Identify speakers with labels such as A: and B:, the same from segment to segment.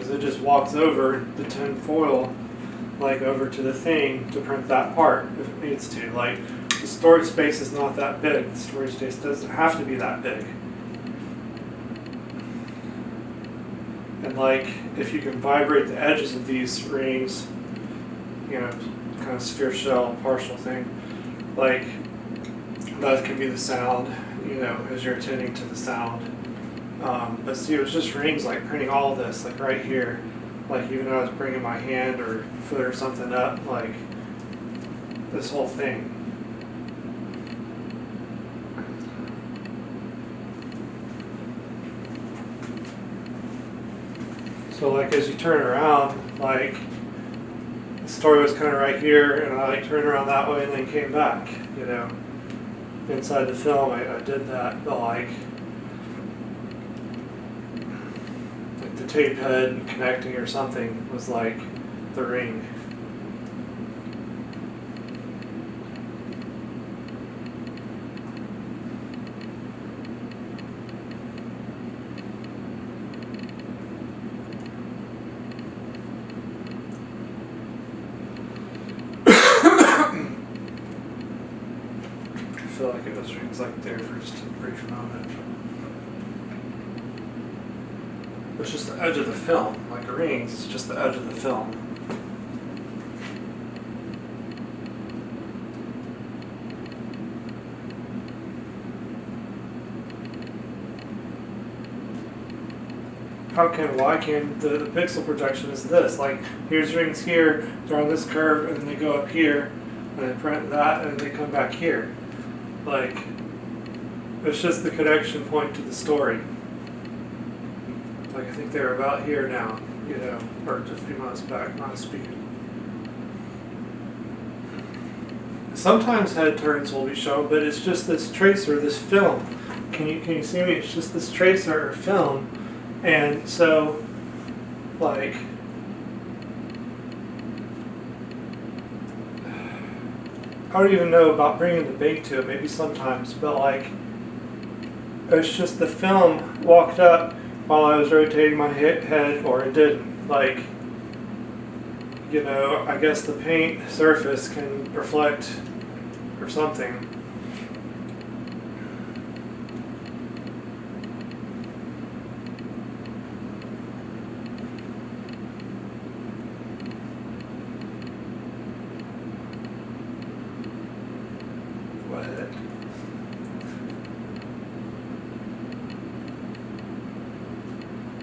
A: because it just walks over the tin foil, like over to the thing to print that part if it needs to. Like the storage space is not that big. The storage space doesn't have to be that big. And like if you can vibrate the edges of these rings, you know, kind of sphere shell partial thing, like that can be the sound, you know, as you're attending to the sound. But see, it was just rings like printing all of this, like right here. Like even though I was bringing my hand or foot or something up, like this whole thing. So like as you turn around, like the story was kind of right here, and I like turned around that way and then came back, you know. Inside the film, I did that, but like the tape head connecting or something was like the ring. I feel like it was rings like there for just a brief moment. It's just the edge of the film, like rings, it's just the edge of the film. Why can the pixel projection is this? Like, here's rings here, they're on this curve, and then they go up here, and they print that, and they come back here. Like, it's just the connection point to the story. Like, I think they're about here now, you know, or just a few months back, not speaking. Sometimes head turns will be shown, but it's just this tracer, this film. Can you see me? It's just this tracer or film. And so, like, I don't even know about bringing the bait to it, maybe sometimes, but like, it's just the film walked up while I was rotating my head, or it didn't. Like, you know, I guess the paint surface can reflect or something.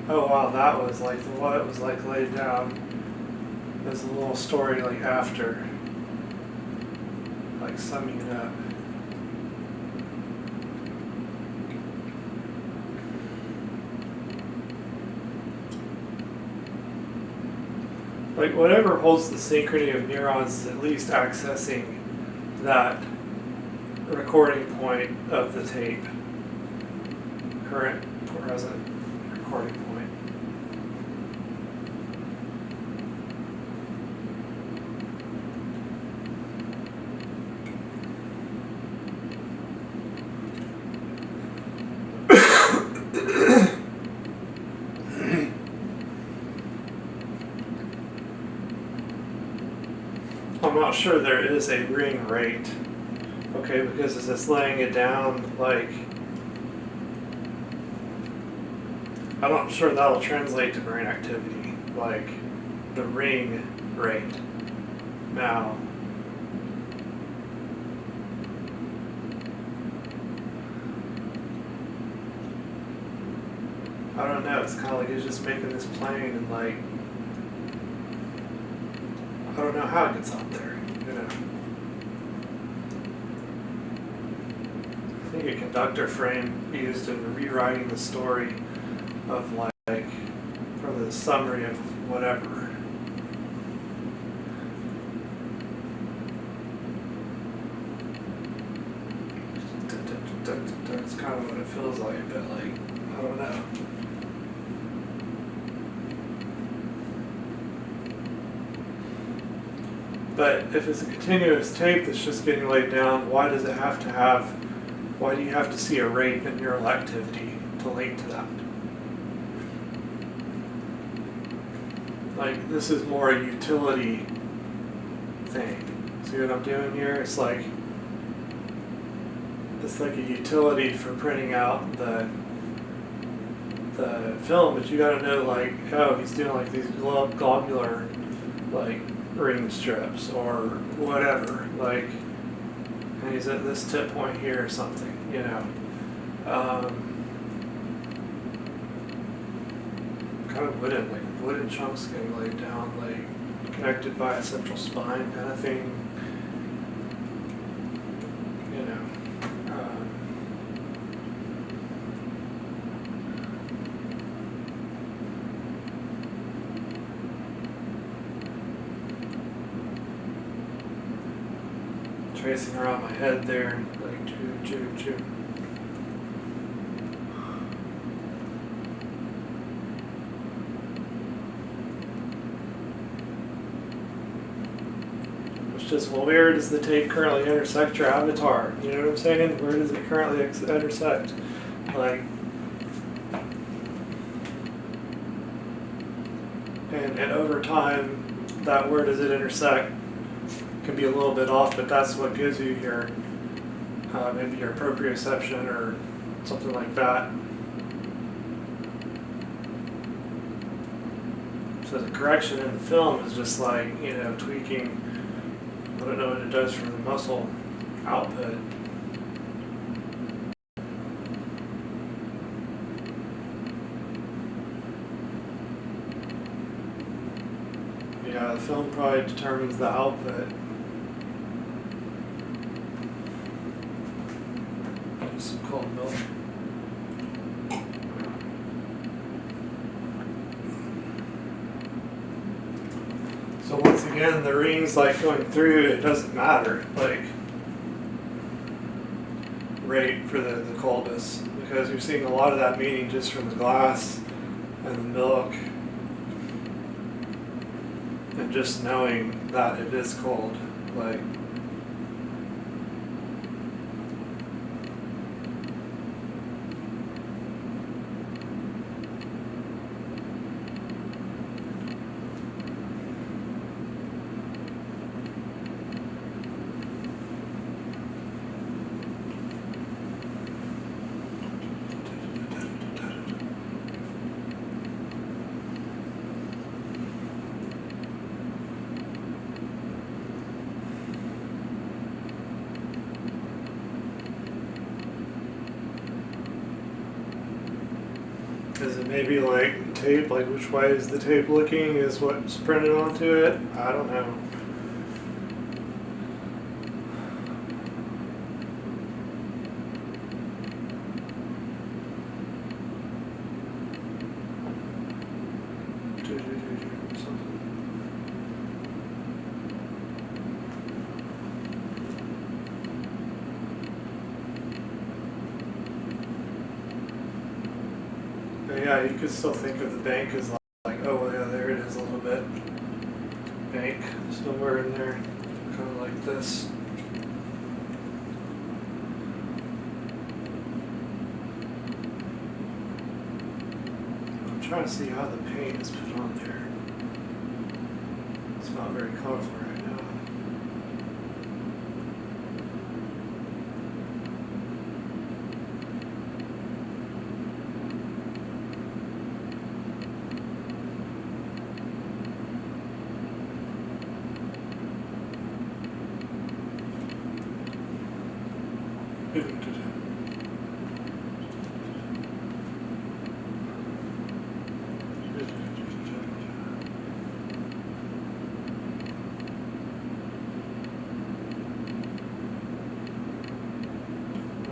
A: Oh wow, that was like what it was like laid down. There's a little story like after, like summing it up. Like whatever holds the synchrony of neurons is at least accessing that recording point of the tape, current, present recording point. I'm not sure there is a ring rate, okay, because as it's laying it down, like, I'm not sure that'll translate to brain activity, like the ring rate. Now, I don't know, it's kind of like it's just making this plane and like, I don't know how it gets out there, you know. I think a conductor frame used in rewriting the story of like, or the summary of whatever. It's kind of what it feels like, but like, I don't know. But if it's a continuous tape that's just getting laid down, why do you have to see a rate in neural activity to link to that? Like, this is more a utility thing. See what I'm doing here? It's like a utility for printing out the film, but you gotta know, like, oh, he's doing like these globular like ring strips or whatever, like, and he's at this tip point here or something, you know. Kind of wooden chunks getting laid down, like connected by a central spine kind of thing, you know. Tracing around my head there, like choo. Which is, well, where does the tape currently intersect your avatar? You know what I'm saying? Where does it currently intersect? Like, and over time, that where does it intersect can be a little bit off, but that's what gives you your maybe your proprioception or something like that. So the correction in the film is just like, you know, tweaking. I don't know what it does for the muscle output. Yeah, the film probably determines the output. Some cold milk. So once again, the rings like going through, it doesn't matter, like, rate for the coldness, because you're seeing a lot of that meaning just from the glass and the milk, and just knowing that it is cold, like. Is it maybe like tape, like which way is the tape looking is what's printed onto it? I don't know. Yeah, you could still think of the bank as like, oh, well, yeah, there it is a little bit. Bank, somewhere in there, kind of like this. I'm trying to see how the paint is put on there. It's not very colorful right now.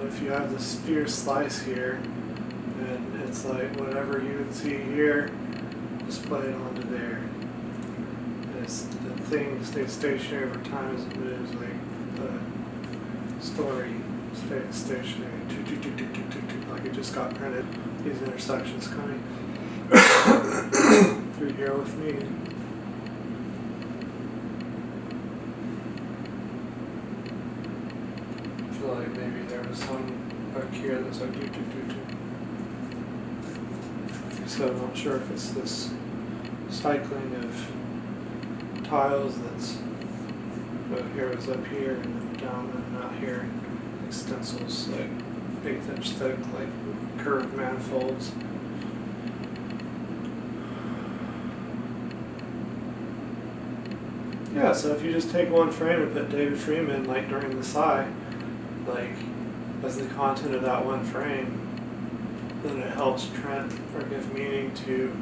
A: If you have the sphere slice here, and it's like whatever you would see here, just play it onto there. And the thing stays stationary over time as it moves, like the story stays stationary, like it just got printed. These intersections coming through here with me. I feel like maybe there was some back here that's like So I'm not sure if it's this cycling of tiles that's here is up here and then down and out here, like stencils, like 1/8 inch thick, like curved manifolds. Yeah, so if you just take one frame and put David Freeman like during the Psi, like as the content of that one frame, then it helps print or give meaning to